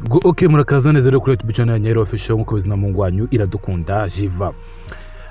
Okay, murakaza neza rero kuri YouTube channel ya Nyero Official nkuko bizina mu ngwanyu iradukunda jiva.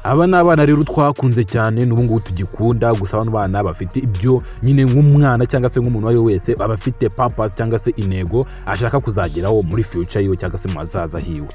Aba n'abana rero twakunze cyane n'ubu ngubu tugikunda, gusa abantu bana bafite ibyo nyine nk'umwana cyangwa se nk'umuntu wari wese aba afite purpose cyangwa se intego ashaka kuzageraho muri future yiwe cyangwa se mu hazaza hiwe.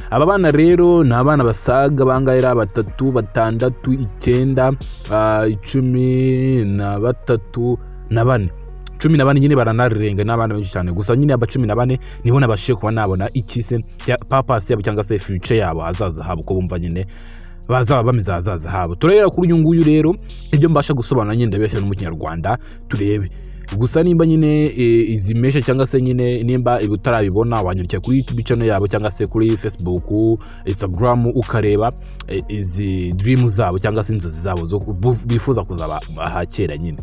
Aba bana rero ni abana basaga bangayira 3, 6, 9, 10 na 3 na 4. 14 nyine baranarenga n'abana benshi cyane, gusa nyine aba 14 nibo nabashije kuba nabona ikise purpose yabo cyangwa se future yabo hazaza habo, ko bumva nyine bazaba bameze hazaza habo. Turera kuri uyu nguyu rero ibyo mbasha gusobanura nyine ndabeshya no mu Kinyarwanda turebe. Gusa nimba nyine izi mesha cyangwa se nyine nimba utarabibona wanyurikira kuri YouTube channel yabo cyangwa se kuri Facebook, Instagram ukareba izi dreams zabo cyangwa se inzozi zabo zo bifuza kuzaba ahakera nyine.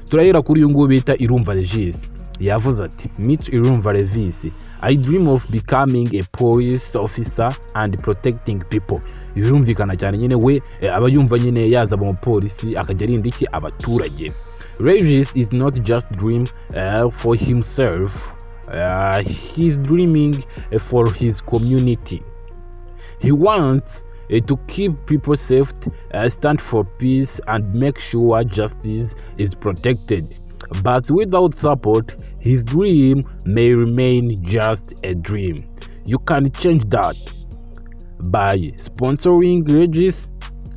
Turahera kuri uyu nguyu bita Irumva Regis. Yavuze ati, meet Irumva Regis. I dream of becoming a police officer and protecting people. Birumvikana cyane nyine we aba yumva nyine yaza mu polisi akajya arinda iki abaturage. Regis is not just dream for himself, he's dreaming for his community. He wants to keep people safe, stand for peace and make sure justice is protected. But without support, his dream may remain just a dream. You can change that by sponsoring Regis.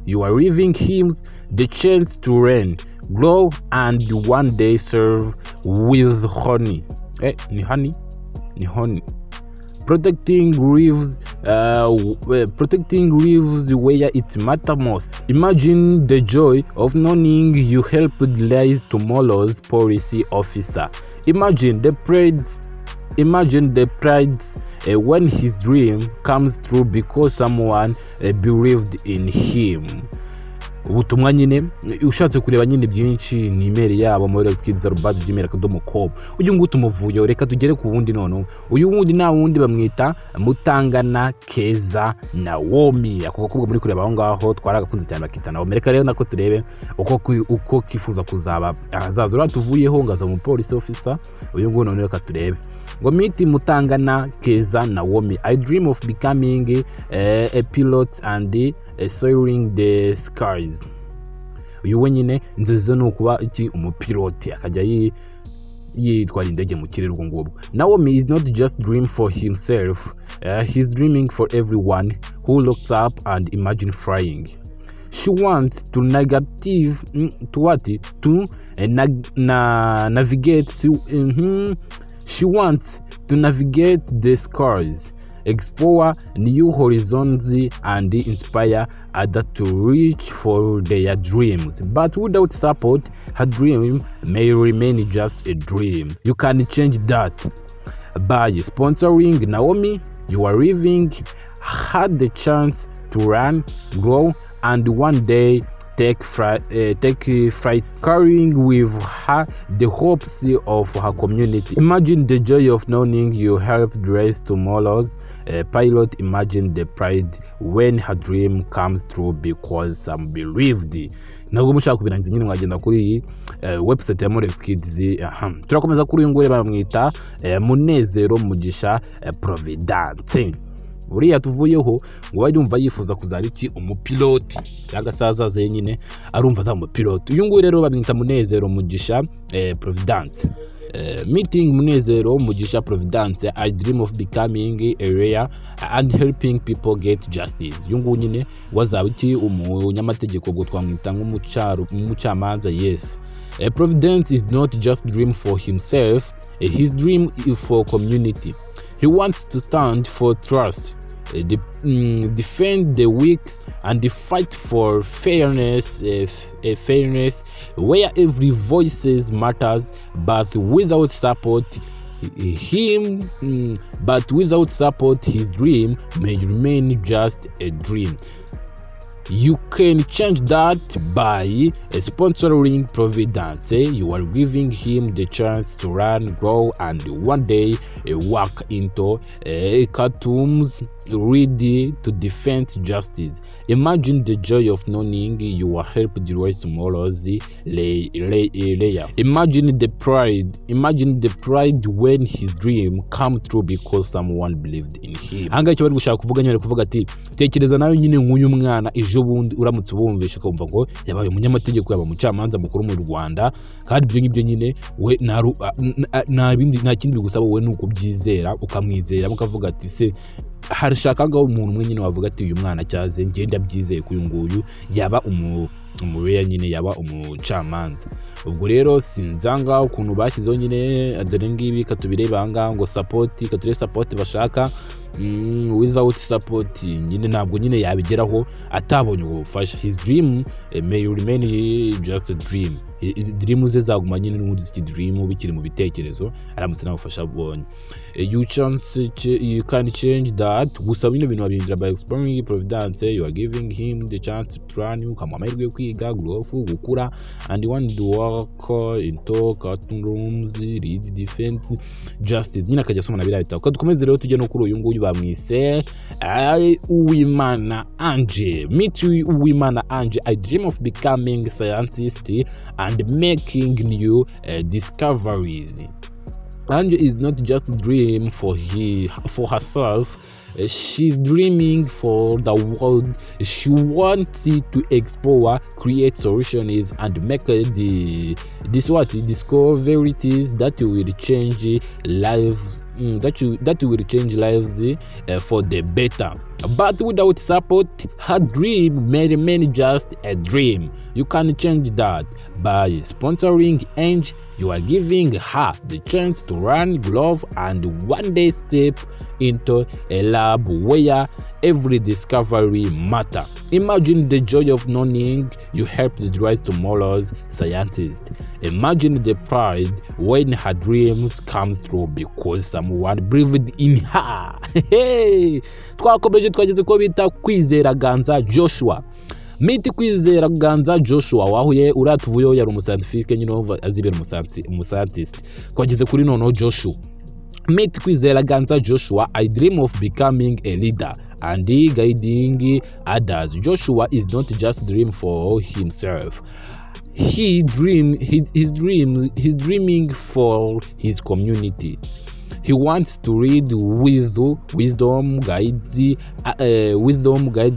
You are giving him the chance to reign, grow and one day serve with honey. Ni honey? Ni honey. Protecting lives where it matters most. Imagine the joy of knowing you helped realize tomorrow's policy officer. Imagine the pride when his dream comes true because someone believed in him. Ubutumwa nyine ushatse kureba nyine byinshi ni email yabo Moriox@gmail.com. Uyu ngutu muvuyo reka tugere ku wundi none. Uyu wundi na wundi bamwita Mutangana Keza Naomi. Ako bakobwa muri kureba aho ngaho twaragakunze cyane bakita Naomi. Reka rero nako turebe uko kifuza kuzaba ahazaza. Uratuvuyeho ngaza mu police officer. Uyu ngutu none reka turebe. Ngo meet Mutangana Keza Naomi. I dream of becoming a pilot and soaring the skies. Uyu wenyine inzozi no kuba iki umupiloti akajya yitwara indege mu kirere ubwo ngubwo. Naomi is not just dream for himself, he's dreaming for everyone who looks up and imagine flying. She wants to navigate She wants to navigate the skies, explore new horizons and inspire others to reach for their dreams. But without support, her dream may remain just a dream. You can change that by sponsoring Naomi. You are giving her the chance to run, grow, and one day take flight, carrying with her the hopes of her community. Imagine the joy of knowing you helped raise tomorrow's pilot. Imagine the pride when her dream comes true because some believed. Nabwo mushaka kubirangiza nyine mwagenda kuri website ya Moriox Kids. Turakomeza kuri uyu ngure bamwita Munezero Mugisha Providence. Uriya tuvuyeho ngo wajyumva yifuza kuzara iki umupiloti cyangwa sazaze nyine arumva za umupiloti. Uyu nguyu rero bamwita Munezero Mugisha Providence. Meeting Munezero Mugisha Providence. I dream of becoming a lawyer and helping people get justice. Uyu nguyu nyine wazaba iki umunyamategeko ngo twamwita nk'umucamanza. Yes, Providence is not just dream for himself, his dream is for community. He wants to stand for trust, defend the weak and fight for fairness, where every voice matters. But without support, his dream may remain just a dream. You can change that by sponsoring Providence. You are giving him the chance to run, grow, and one day walk into cartoons ready to defend justice. Imagine the joy of knowing you are helped rise tomorrow's layer. Imagine the pride when his dream come true because someone believed in him. Hanga cyo bari gushaka kuvuga nyine kuvuga ati tekereza nawe nyine nk'uyu mwana ejo bundi uramutse bumvishe kumva ngo yabaye umunyamategeko yaba mucamanza mukuru mu Rwanda, kandi ibyo ngibyo nyine we nta kindi bigusaba wowe nuko byizera ukamwizera mukavuga ati se harashakaga umuntu umwe nyine wavuga ati uyu mwana cyaze ngenda byizeye ko uyu nguyu yaba umureya nyine yaba umucamanza. Ubwo rero sinzanga ukuntu bashyizeho nyine dore ngibi katubireba anga ngo kature support bashaka without support nyine ntabwo nyine yabigeraho atabonye ubufasha. His dream may remain just a dream. Dream ze zaguma nyine n'undi dream bikiri mu bitekerezo aramutse nabufasha abonye. You can change that. Gusa bino bintu babindira by exploring Providence. You are giving him the chance to try ukamuha amahirwe yo kwiga, grow, gukura, and you want to work into cartoon rooms, read, defense, justice. Nyine akajya asoma na biriya bitabo. Ko dukomeze rero tujye no kuri uyu nguyu bamwise Uwimana Ange. Meet Uwimana Ange. I dream of becoming a scientist and making new discoveries. Ange is not just a dream for herself. She's dreaming for the world. She wants to explore, create solutions, and make discoveries that will change lives. That will change lives for the better. But without support, her dream may remain just a dream. You can change that by sponsoring Ange. You are giving her the chance to run, grow, and one day step into a lab where every discovery matters. Imagine the joy of knowing you helped rise tomorrow's scientist. Imagine the pride when her dreams come true because someone believed in her. Twakomeje twageze ko bita Kwizera Ganza Joshua. Miti Kwizera Ganza Joshua wahuye uratuvuyo yari umuscientifique nyine azibera umuscientist. Twageze kuri nono Joshua. Miti Kwizera Ganza Joshua. I dream of becoming a leader and guiding others. Joshua is not just dream for himself. He's dreaming for his community. He wants to read wisdom guides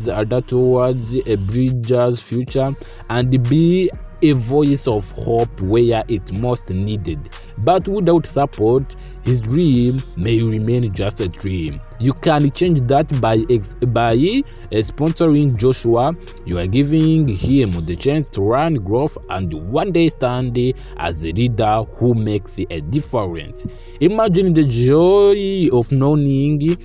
other towards a brighter future and be a voice of hope where it most needed. But without support, his dream may remain just a dream. You can change that by sponsoring Joshua. You are giving him the chance to run, grow, and one day stand as a leader who makes a difference. Imagine the joy of knowing.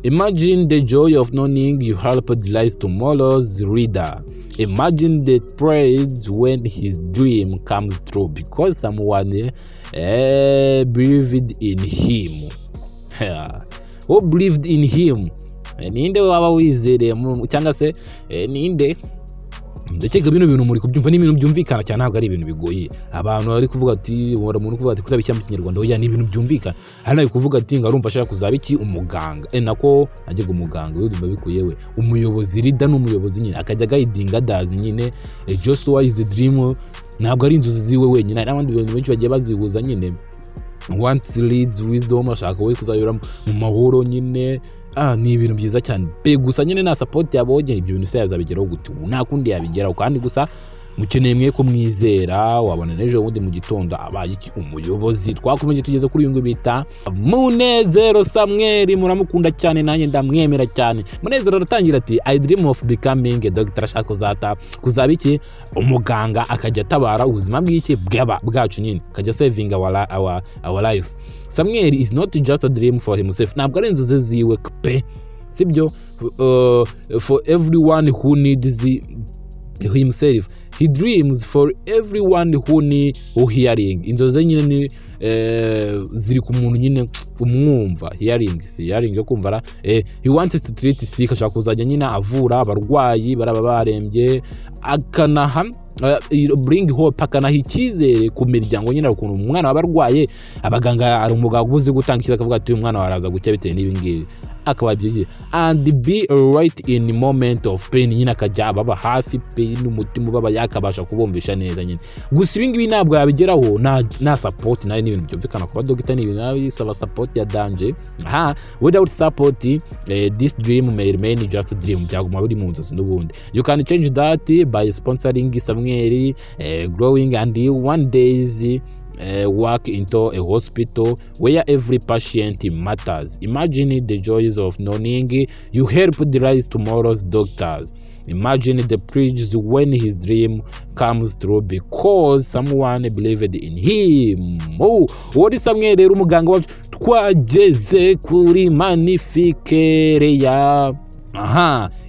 Imagine the joy of knowing you helped rise tomorrow's reader. Imagine the praise when his dream comes true because someone believed in him. Who believed in him? Ninde waba wizereye cyangwa se ninde? Ndakeka bino bintu muri kubyumva n'ibintu byumvikana cyane, ntabwo ari ibintu bigoye. Abantu bari kuvuga ati wora muntu kuvuga ati kuzaba icyambu kinyarwanda oya, ni ibintu byumvikana. Hari ari kuvuga ati ngarumva ashaka kuzaba iki umuganga. Nako ajyaga umuganga yo bikuye we. Umuyobozi rida n'umuyobozi nyine akajya guiding others nyine. Joshua is the dream. Ntabwo ari inzozi ziwe wenyine, n'abandi bantu benshi bagiye bazihuza nyine. Once leads wisdom, ashaka we kuzayura mu mahoro nyine. Ni ibintu byiza cyane pe, gusa nyine na support yabonye ibyo bintu se yazabigeraho gute, nta kundi yabigeraho. Kandi gusa mukeneye mwe ko mwizera, wabona nejo wundi mu gitondo abaye iki umuyobozi. Twakomeje tugeze kuri uyu ngo bita Munezero Samuel, muramukunda cyane nanjye ndamwemera cyane. Munezero aratangira ati I dream of becoming a doctor, ashaka kuzaba iki umuganga, akajya tabara ubuzima bw'iki bwacu nyine, akajya saving our lives. Samuel is not just a dream for himself, ntabwo ari inzozi ziwe pe, sibyo. For everyone who needs himself. He dreams for everyone who hearing. Inzozi nyine ziri ku muntu nyine umwumva, hearing yo kumva he wants to treat sick, ashaka kuzajya nyine avura abarwayi baraba barembye, akanaha bring hope, akanaha icyizere ku miryango nyine ukuntu umwana wabarwaye abaganga ari umugabo uzi gutanga ikiza akavuga ati uyu mwana waraza gucya bitewe n'ibingibi, akaba byiza and be right in moment of pain, nyine akajya baba hafi pain n'umutima baba yakabasha kubumvisha neza nyine. Gusa ibingibi ntabwo yabigeraho na support, nayo ni ibintu byumvikana kuba dogita ni ibintu bisaba support ya Ange. Without support this dream may remain just a dream, byaguma biri mu nzozi n'ubundi. You can change that by sponsoring Samuel growing and one days work into a hospital where every patient matters. Imagine the joys of knowing you helped rise tomorrow's doctors. Imagine the praise when his dream comes true because someone believed in him. What is Samuel rero umuganga wacu twageze kuri Magnifique Reya.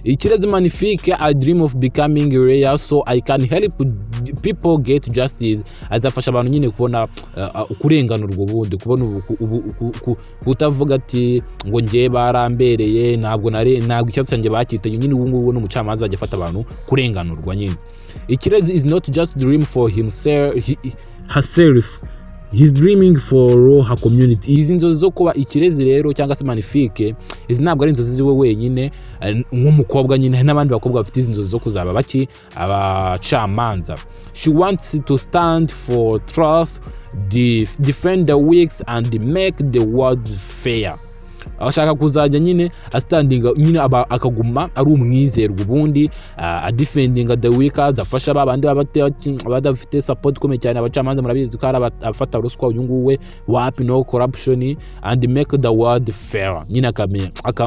Ikirezi Magnifique, I dream of becoming rare so I can help people get justice. Azafasha abantu nyine kubona kurenganurwa ubundi, kubona kutavuga ati ngo ngiye barambereye ntabwo icyatsi cyanjye bakitaye nyine, ubu ngubu n'umucamanza ajya afata abantu kurenganurwa nyine. Ikirezi is not just dream for herself, he's dreaming for her community. Izi nzozi zo kuba Ikirezi rero cyangwa se Magnifique, izi ntabwo ari inzozi ziwe wenyine nk'umukobwa nyine, n'abandi bakobwa bafite izi nzozi zo kuzaba baki abacamanza. She wants to stand for truth, defend the weak and make the world fair. Ashaka kuzajya nyine astandinga nyine akaguma ari umwizerwa ubundi defending the weak, afasha babandi badafite support komeye cyane. Abacamanza murabizi ko ari afata ruswa uyu nguwe wapi no corruption and make the world fair, nyine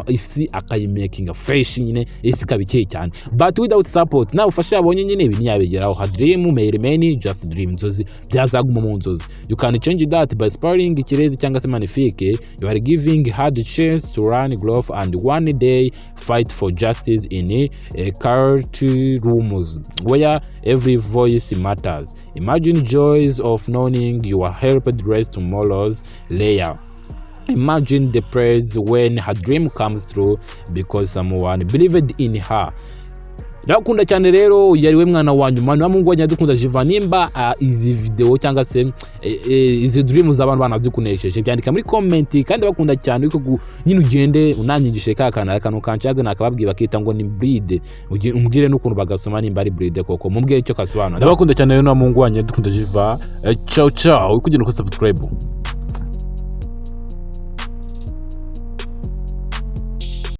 isi akayimakinga fresh, nyine isi kabikeye cyane. But without support na ufasha abonye nyine ibi ntiyabigeraho. Her dream may remain just dream, nzozi byazaguma mu nzozi. You can change that by inspiring Ikirezi cyangwa se Magnifique. You are giving her the chance to run growth and one day fight for justice in a courtrooms where every voice matters. Imagine joys of knowing you are helped raise tomorrow's layer. Imagine the praise when her dream comes true because someone believed in her. Ndakunda cyane rero yariwe mwana wanyu manu amungwanya dukunda Jiva, nimba izi video cyangwa se izi dreams z'abantu banazikunesheje byandika muri comment, kandi bakunda cyane uko nyine ugende unanyigishe kano kancaze nakababwiye bakita ngo ni breed, umbwire n'ukuntu bagasoma nimba ari breed koko, mumbwire icyo kasobanura. Ndabakunda cyane rero namungwanya dukunda Jiva. Ciao ciao, ukugenda ko subscribe.